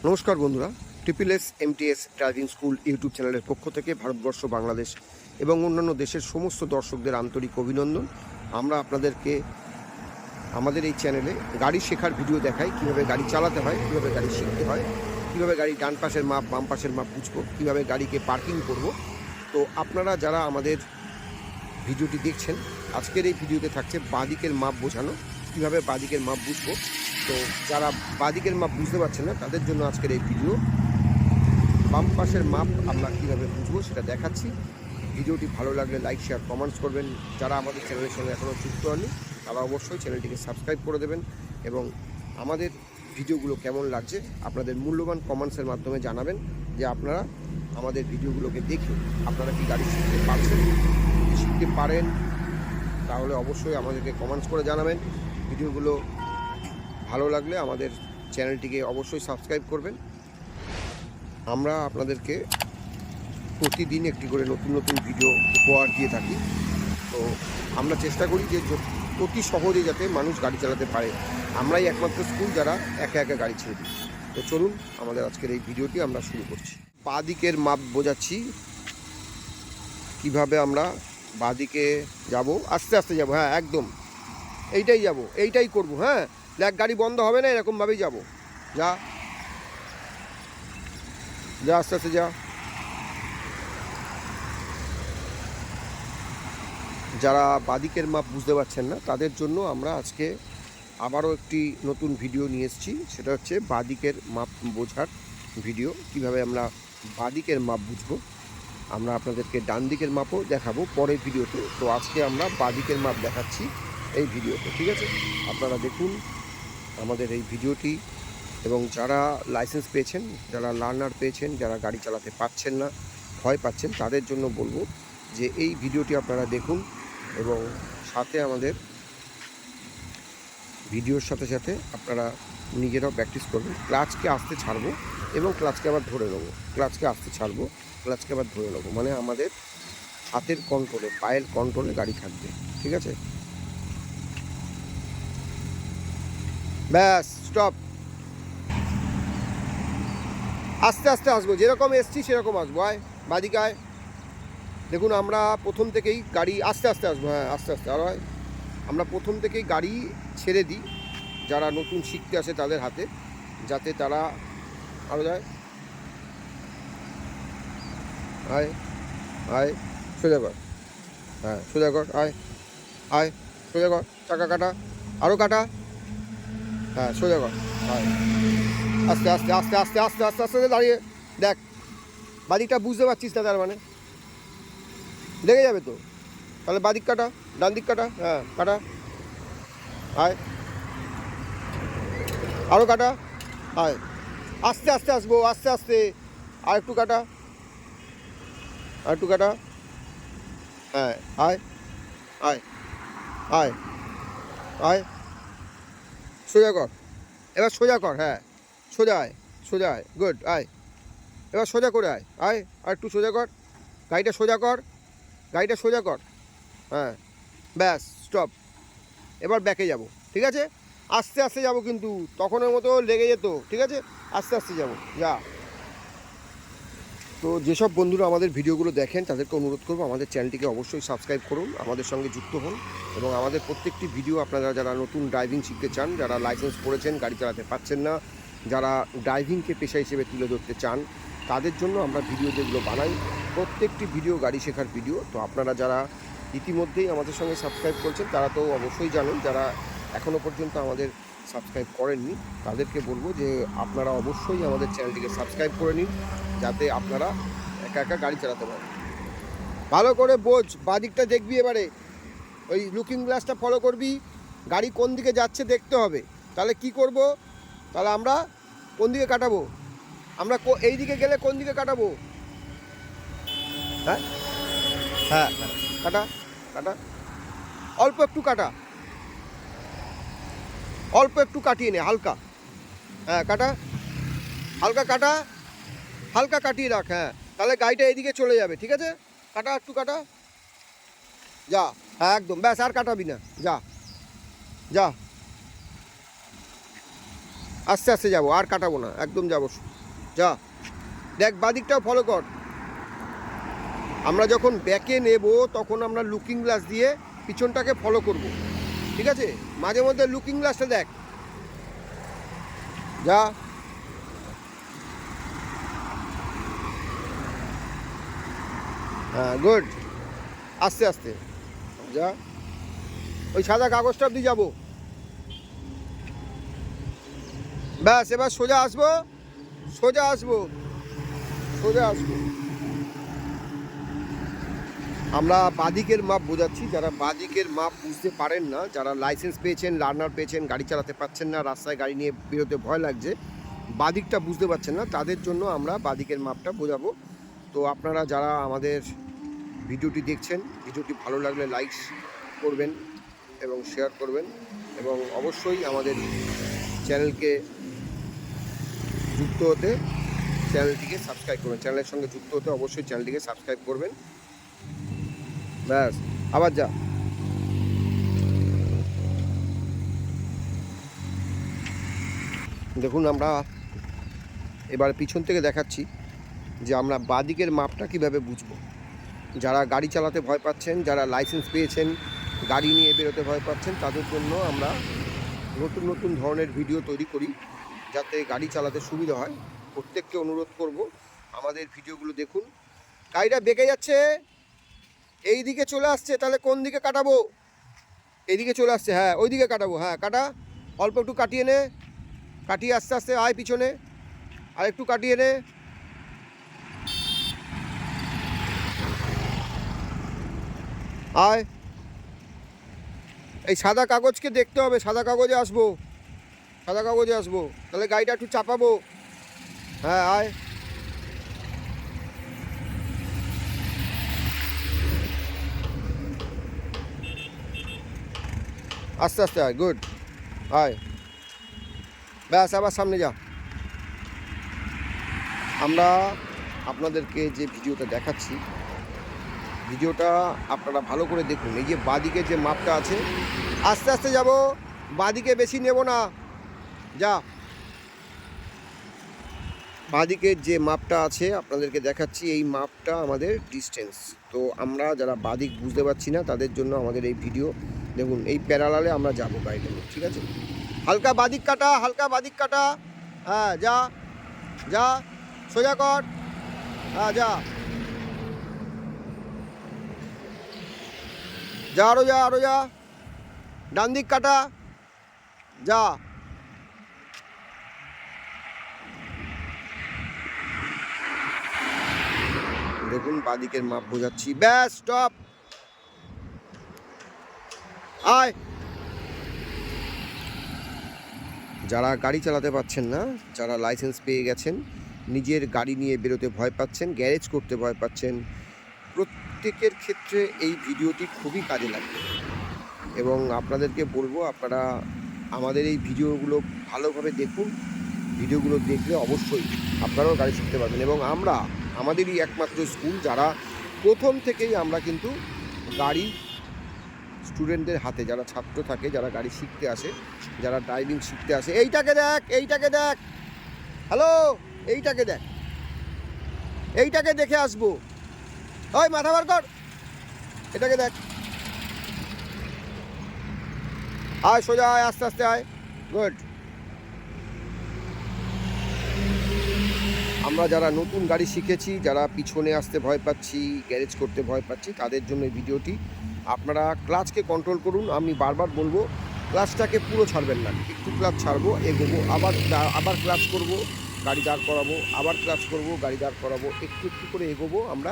নমস্কার বন্ধুরা, SSS driving school YouTube চ্যানেলের পক্ষ থেকে ভারতবর্ষ, বাংলাদেশ এবং অন্যান্য দেশের সমস্ত দর্শকদের আন্তরিক অভিনন্দন। আমরা আপনাদেরকে আমাদের এই চ্যানেলে গাড়ি শেখার ভিডিও দেখাই, কীভাবে গাড়ি চালাতে হয়, কীভাবে গাড়ি শিখতে হয়, কীভাবে গাড়ি ডান পাশের মাপ বাম পাশের মাপ বুঝবো, কীভাবে গাড়িকে পার্কিং করব। তো আপনারা যারা আমাদের ভিডিওটি দেখছেন, আজকের এই ভিডিওতে থাকছে বাঁদিকের মাপ বোঝানো, কীভাবে বাঁদিকের মাপ বুঝবো। তো যারা বাঁদিকের মাপ বুঝতে পারছেন না তাদের জন্য আজকের এই ভিডিও। বাম পাশের মাপ আমরা কীভাবে বুঝবো সেটা দেখাচ্ছি। ভিডিওটি ভালো লাগলে লাইক, শেয়ার, কমেন্টস করবেন। যারা আমাদের চ্যানেলের সঙ্গে এখনও যুক্ত হননি তারা অবশ্যই চ্যানেলটিকে সাবস্ক্রাইব করে দেবেন এবং আমাদের ভিডিওগুলো কেমন লাগছে আপনাদের মূল্যবান কমেন্টসের মাধ্যমে জানাবেন যে আপনারা আমাদের ভিডিওগুলোকে দেখে আপনারা কি গাড়ি শিখতে পারছেন। যদি শিখতে পারেন তাহলে অবশ্যই আমাদেরকে কমেন্টস করে জানাবেন। ভিডিওগুলো ভালো লাগলে আমাদের চ্যানেলটিকে অবশ্যই সাবস্ক্রাইব করবেন। আমরা আপনাদেরকে প্রতিদিন একটি করে নতুন নতুন ভিডিও উপহার দিয়ে থাকি। তো আমরা চেষ্টা করি যে অতি সহজে যাতে মানুষ গাড়ি চালাতে পারে। আমরাই একমাত্র স্কুল যারা একা একা গাড়ি ছেড়ে দিই। তো চলুন আমাদের আজকের এই ভিডিওটি আমরা শুরু করছি। বাঁদিকের মাপ বোঝাচ্ছি, কিভাবে আমরা বাঁদিকে যাব। আস্তে আস্তে যাব, হ্যাঁ একদম এইটাই যাব, এইটাই করব। হ্যাঁ, ব্ল্যাক গাড়ি বন্ধ হবে না, এরকমভাবেই যাব। যা যা আস্তে আস্তে যা। যারা বাঁদিকের মাপ বুঝতে পারছেন না তাদের জন্য আমরা আজকে আবারও একটি নতুন ভিডিও নিয়ে এসেছি। সেটা হচ্ছে বাঁদিকের মাপ বোঝার ভিডিও। কিভাবে আমরা বাঁদিকের মাপ বুঝবো। আমরা আপনাদেরকে ডান দিকের মাপও দেখাবো পরের ভিডিওতে। তো আজকে আমরা বাঁদিকের মাপ দেখাচ্ছি এই ভিডিওতে, ঠিক আছে? আপনারা দেখুন আমাদের এই ভিডিওটি। এবং যারা লাইসেন্স পেয়েছেন, যারা লার্নার পেয়েছেন, যারা গাড়ি চালাতে পারছেন না, ভয় পাচ্ছেন, তাদের জন্য বলবো যে এই ভিডিওটি আপনারা দেখুন এবং সাথে আমাদের ভিডিওর সাথে সাথে আপনারা নিজেরাও প্র্যাকটিস করবেন। ক্লাচকে আস্তে ছাড়বো এবং ক্লাচকে আবার ধরে নেবো, ক্লাচকে আস্তে ছাড়বো, ক্লাচকে আবার ধরে নেবো। মানে আমাদের হাতের কন্ট্রোলে, পায়ের কন্ট্রোলে গাড়ি থাকবে, ঠিক আছে? ব্যাস, স্টপ। আস্তে আস্তে আসবো, যেরকম এসছি সেরকম আসবো। আয় বাঁদিকে আয়। দেখুন আমরা প্রথম থেকেই গাড়ি আস্তে আস্তে আসবো। হ্যাঁ আস্তে আস্তে আরও হয়। আমরা প্রথম থেকেই গাড়ি ছেড়ে দিই যারা নতুন শিখতে আসে তাদের হাতে, যাতে তারা আরও যায়। আয় আয়, সোজা কর। হ্যাঁ সোজা কর, আয় আয়, সোজা কর। চাকা কাটা, আরও কাটা। হ্যাঁ সোজা কর, আয়। আস্তে আস্তে আস্তে আস্তে আস্তে আস্তে আস্তে দাঁড়িয়ে দেখ। বাদিকটা বুঝতে পারছিস না তার মানে লেগে যাবে তো। তাহলে বাদিক কাটা, ডান দিক কাটা। হ্যাঁ কাটা, আয় আরও কাটা, আয়। আস্তে আস্তে আসবো, আস্তে আস্তে। আর একটু কাটা, আর একটু কাটা। হ্যাঁ আয় আয় আয় আয়, সোজা কর। এবার সোজা কর, হ্যাঁ সোজা আয়, সোজা আয়, গুড। আয় এবার সোজা করে আয়, আয় আর একটু সোজা কর। গাড়িটা সোজা কর, গাড়িটা সোজা কর। হ্যাঁ ব্যাস, স্টপ। এবার ব্যাকে যাব, ঠিক আছে? আস্তে আস্তে যাব, কিন্তু তখনের মতো লেগে যেত, ঠিক আছে? আস্তে আস্তে যাব, যা। তো যেসব বন্ধুরা আমাদের ভিডিওগুলো দেখেন তাদেরকে অনুরোধ করবো আমাদের চ্যানেলটিকে অবশ্যই সাবস্ক্রাইব করুন, আমাদের সঙ্গে যুক্ত হন এবং আমাদের প্রত্যেকটি ভিডিও আপনারা যারা নতুন ড্রাইভিং শিখতে চান, যারা লাইসেন্স করেছেন গাড়ি চালাতে পারছেন না, যারা ড্রাইভিংকে পেশা হিসেবে তুলে ধরতে চান, তাদের জন্য আমরা ভিডিও যেগুলো বানাই প্রত্যেকটি ভিডিও গাড়ি শেখার ভিডিও। তো আপনারা যারা ইতিমধ্যেই আমাদের সঙ্গে সাবস্ক্রাইব করছেন তারা তো অবশ্যই জানেন, যারা এখনও পর্যন্ত আমাদের সাবস্ক্রাইব করেননি তাদেরকে বলবো যে আপনারা অবশ্যই আমাদের চ্যানেলটিকে সাবস্ক্রাইব করে নিন, যাতে আপনারা একা একা গাড়ি চালাতে পারেন। ভালো করে বোঝ, বাদিকটা দেখবি, এবারে ওই লুকিং গ্লাসটা ফলো করবি। গাড়ি কোন দিকে যাচ্ছে দেখতে হবে। তাহলে কি করব, তাহলে আমরা কোন দিকে কাটাবো, আমরা এই দিকে গেলে কোন দিকে কাটাবো। হ্যাঁ হ্যাঁ হ্যাঁ, কাটা কাটা, অল্প একটু কাটা, অল্প একটু কাটিয়ে নে, হালকা। হ্যাঁ কাটা, হালকা কাটা, হালকা কাটিয়ে রাখ। হ্যাঁ তাহলে গাড়িটা এইদিকে চলে যাবে, ঠিক আছে? কাটা, একটু কাটা, যা। হ্যাঁ একদম, ব্যাস, আর কাটাবি না, যা যা। আস্তে আস্তে যাবো, আর কাটাবো না, একদম যাবো। যা দেখ, বাদিকটাও ফলো কর। আমরা যখন ব্যাকে নেব তখন আমরা লুকিং গ্লাস দিয়ে পিছনটাকে ফলো করব, ঠিক আছে? মাঝে মধ্যে লুকিং গ্লাসটা দেখ। যা, হ্যাঁ গুড, আস্তে আস্তে যা। ওই সাদা কাগজটা অব্দি যাবো, ব্যাস। এবার সোজা আসবো, সোজা আসবো, সোজা আসবো। আমরা বাদিকের মাপ বোঝাচ্ছি, যারা বাদিকের মাপ বুঝতে পারেন না, যারা লাইসেন্স পেয়েছেন, লার্নার পেয়েছেন, গাড়ি চালাতে পারছেন না, রাস্তায় গাড়ি নিয়ে বেরোতে ভয় লাগছে, বাদিকটা বুঝতে পারছেন না, তাদের জন্য আমরা বাদিকের মাপটা বোঝাবো। তো আপনারা যারা আমাদের ভিডিওটি দেখছেন, ভিডিওটি ভালো লাগলে লাইক করবেন এবং শেয়ার করবেন, এবং অবশ্যই আমাদের চ্যানেলকে যুক্ত হতে, চ্যানেলটিকে সাবস্ক্রাইব করবেন। চ্যানেলের সঙ্গে যুক্ত হতে অবশ্যই চ্যানেলটিকে সাবস্ক্রাইব করবেন। ব্যাস, আবার যা। দেখুন, আমরা এবার পিছন থেকে দেখাচ্ছি যে আমরা বাদিকের মাপটা কিভাবে বুঝবো। যারা গাড়ি চালাতে ভয় পাচ্ছেন, যারা লাইসেন্স পেয়েছেন, গাড়ি নিয়ে বেরোতে ভয় পাচ্ছেন, তাদের জন্য আমরা নতুন নতুন ধরনের ভিডিও তৈরি করি যাতে গাড়ি চালাতে সুবিধা হয়। প্রত্যেককে অনুরোধ করব, আমাদের ভিডিওগুলো দেখুন। গাড়িটা বেঁকে যাচ্ছে, এই দিকে চলে আসছে, তাহলে কোন দিকে কাটাবো? এইদিকে চলে আসছে, হ্যাঁ ওই দিকে কাটাবো। হ্যাঁ কাটা, অল্প একটু কাটিয়ে নে, কাটিয়ে আস্তে আস্তে আয় পিছনে, আর একটু কাটিয়ে নে। আয়, এই সাদা কাগজকে দেখতে হবে, সাদা কাগজে আসবো, সাদা কাগজে আসবো, তাহলে গাড়িটা একটু চাপাবো। হ্যাঁ আয়, আস্তে আস্তে আয়, গুড, আয়, ব্যাস আবার সামনে যা। আমরা আপনাদেরকে যে ভিডিওটা দেখাচ্ছি, ভিডিওটা আপনারা ভালো করে দেখুন। এই যে বাদিকে যে মাপটা আছে, আস্তে আস্তে যাব, বাদিকে বেশি নেব না, যা। বাদিকের যে মাপটা আছে আপনাদেরকে দেখাচ্ছি, এই মাপটা আমাদের ডিস্টেন্স। তো আমরা যারা বাদিক বুঝতে পারছি না তাদের জন্য আমাদের এই ভিডিও দেখুন। এই প্যারালালে আমরা যাবো গাড়িটা নিয়ে, ঠিক আছে? হালকা বাদিক কাটা, হালকা বাদিক কাটা, হ্যাঁ যা যা, সোজা কর, হ্যাঁ যা যা, আরো যা, আরো যা, ডান দিক কাটা, যা। দেখুন বাদিকের মাপ বোঝাচ্ছি, ব্যাস স্টপ, আয়। যারা গাড়ি চালাতে পারছেন না, যারা লাইসেন্স পেয়ে গেছেন, নিজের গাড়ি নিয়ে বেরোতে ভয় পাচ্ছেন, গ্যারেজ করতে ভয় পাচ্ছেন, প্রত্যেকের ক্ষেত্রে এই ভিডিওটি খুবই কাজে লাগবে। এবং আপনাদেরকে বলবো, আপনারা আমাদের এই ভিডিওগুলো ভালোভাবে দেখুন। ভিডিওগুলো দেখলে অবশ্যই আপনারাও গাড়ি শিখতে পারবেন। এবং আমরা আমাদেরই একমাত্র স্কুল যারা প্রথম থেকেই আমরা কিন্তু গাড়ি স্টুডেন্টদের হাতে, যারা ছাত্র থাকে, যারা গাড়ি শিখতে আসে, যারা ড্রাইভিং শিখতে আসে, এইটাকে দেখ, এইটাকে দেখ, হ্যালো, এইটাকে দেখ, এইটাকে দেখে আসবো। ওই মাথা বার কর, এটাকে দেখ, আয় সোজা আয়, আস্তে আস্তে আয়, গুড। আমরা যারা নতুন গাড়ি শিখেছি, যারা পিছনে আসতে ভয় পাচ্ছি, গ্যারেজ করতে ভয় পাচ্ছি, তাদের জন্য এই ভিডিওটি। আপনারা ক্লাচকে কন্ট্রোল করুন। আমি বারবার বলবো, ক্লাচটাকে পুরো ছাড়বেন না, একটু ক্লাচ ছাড়বো, এগোবো, আবার আবার ক্লাচ করবো, গাড়ি দাঁড় করাবো, আবার ক্লাচ করবো, গাড়ি দাঁড় করাবো, একটু একটু করে এগোবো আমরা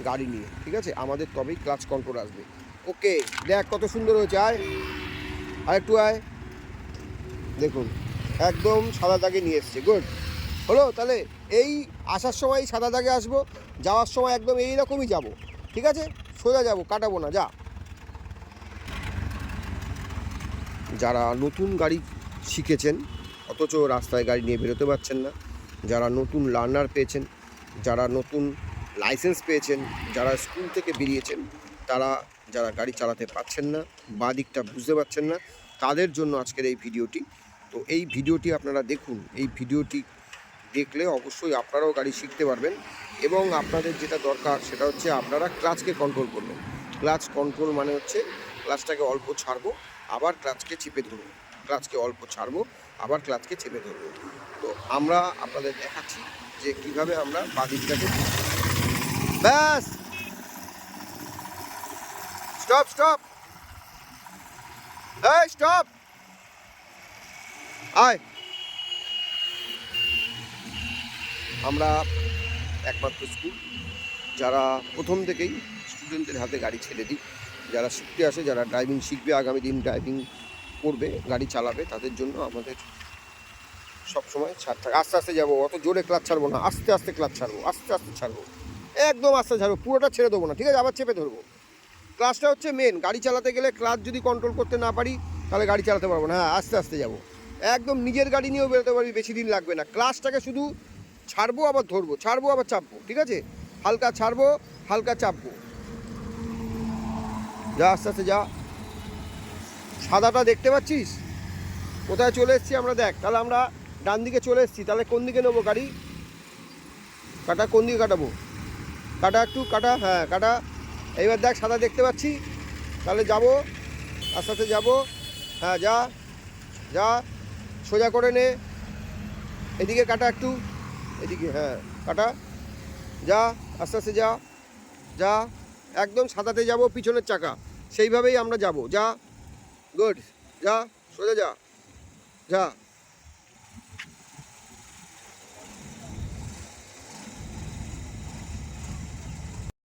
গাড়ি নিয়ে, ঠিক আছে? আমাদের তবেই ক্লাচ কন্ট্রোল আসবে। ওকে, দেখ কত সুন্দর হয়েছে, আয় আর একটু আয়, দেখুন একদম সাদা দাগে নিয়ে এসছে, গুড হলো। তাহলে এই আসার সময় সাদা দাগে আসবো, যাওয়ার সময় একদম এই রকমই যাবো, ঠিক আছে? সোজা যাবো, কাটাবো না, যা। যারা নতুন গাড়ি শিখেছেন অথচ রাস্তায় গাড়ি নিয়ে বেরোতে পারছেন না, যারা নতুন লার্নার পেয়েছেন, যারা নতুন লাইসেন্স পেয়েছেন, যারা স্কুল থেকে বেরিয়েছেন, তারা যারা গাড়ি চালাতে পারছেন না, বাঁ দিকটা বুঝতে পারছেন না, তাদের জন্য আজকের এই ভিডিওটি। তো তো এই ভিডিওটি আপনারা দেখুন, এই ভিডিওটি দেখলে অবশ্যই আপনারাও গাড়ি শিখতে পারবেন। এবং আপনাদের যেটা দরকার সেটা হচ্ছে আপনারা ক্লাচকে কন্ট্রোল করবেন। ক্লাচ কন্ট্রোল মানে হচ্ছে ক্লাচটাকে অল্প ছাড়বো, আবার ক্লাচকে চেপে ধরবো, ক্লাচকে অল্প ছাড়বো, আবার ক্লাচকে চেপে ধরবো। তো আমরা আপনাদের দেখাচ্ছি যে কিভাবে আমরা বাদিকটাকে, ব্যাস, স্টপ স্টপ, এই স্টপ, আয়। আমরা একমাত্র স্কুল যারা প্রথম থেকেই স্টুডেন্টদের হাতে গাড়ি ছেড়ে দিই। যারা শিখতে আসে, যারা ড্রাইভিং শিখবে, আগামী দিন ড্রাইভিং করবে, গাড়ি চালাবে, তাদের জন্য আমাদের সবসময় ছাড় থাকে। আস্তে আস্তে যাবো, অত জোরে ক্লাচ ছাড়বো না, আস্তে আস্তে ক্লাচ ছাড়বো, আস্তে আস্তে ছাড়বো, একদম আস্তে ছাড়বো, পুরোটা ছেড়ে দেবো না, ঠিক আছে? আবার চেপে ধরবো। ক্লাচটা হচ্ছে মেন। গাড়ি চালাতে গেলে ক্লাচ যদি কন্ট্রোল করতে না পারি তাহলে গাড়ি চালাতে পারবো না। হ্যাঁ, আস্তে আস্তে যাবো, একদম নিজের গাড়ি নিয়েও বেরোতে পারবি, বেশি দিন লাগবে না। ক্লাচটাকে শুধু ছাড়বো আবার ধরবো, ছাড়বো আবার চাপবো, ঠিক আছে? হালকা ছাড়বো, হালকা চাপবো, যা আস্তে আস্তে যা। সাদাটা দেখতে পাচ্ছিস কোথায় চলে এসেছি আমরা? দেখ, তাহলে আমরা ডান দিকে চলে এসেছি, তাহলে কোন দিকে নেবো গাড়ি? কাটা, কোন দিকে কাটাবো? কাটা, একটু কাটা, হ্যাঁ কাটা। এইবার দেখ, সাদা দেখতে পাচ্ছি, তাহলে যাবো, আস্তে আস্তে যাবো। হ্যাঁ, যা যা, সোজা করে নে, এদিকে কাটা একটু, এদিকে, হ্যাঁ কাটা, যা আস্তে আস্তে যা যা, একদম সাদাতে যাব, পিছনের চাকা সেইভাবেই আমরা যাব, যা, গুড, যা সোজা যা, যা।